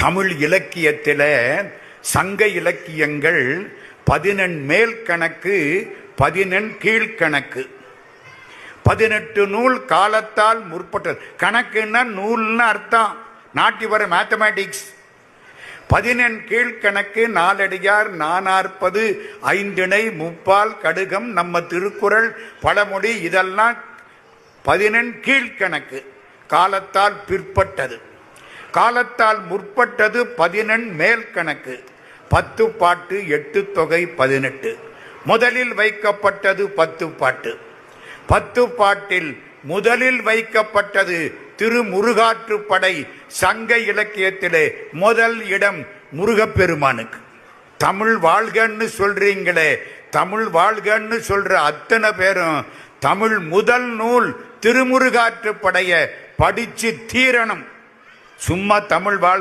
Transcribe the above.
தமிழ் இலக்கியத்தில் சங்க இலக்கியங்கள் 11 மேல் கணக்கு 11 கீழ்கணக்கு. 18 நூல் காலத்தால் முற்பட்டது. கணக்குன்னா நூல்னு அர்த்தம், நாட் யுவர் மேத்தமேட்டிக்ஸ். 11 கீழ்கணக்கு, நாலடியார், நானாற்பது, ஐந்திணை, முப்பால், கடுகம், நம்ம திருக்குறள், பழமொழி, இதெல்லாம் 11 கீழ்கணக்கு. காலத்தால் பிற்பட்டது. காலத்தால் முற்பட்டது 11 மேல் கணக்கு. 10 பாட்டு, 8 தொகை, 18. முதலில் வைக்கப்பட்டது 10 பாட்டு. 10 பாட்டில் முதலில் வைக்கப்பட்டது திருமுருகாற்றுப்படை. சங்க இலக்கியத்திலே முதல் இடம் முருகப்பெருமானுக்கு. தமிழ் வாழ்கன்னு சொல்றீங்களே, தமிழ் வாழ்கன்னு சொல்ற அத்தனை பேரும் தமிழ் முதல் நூல் திருமுருகாற்றுப்படைய படிச்சு தீரணும். சும்மா தமிழ் வாழ்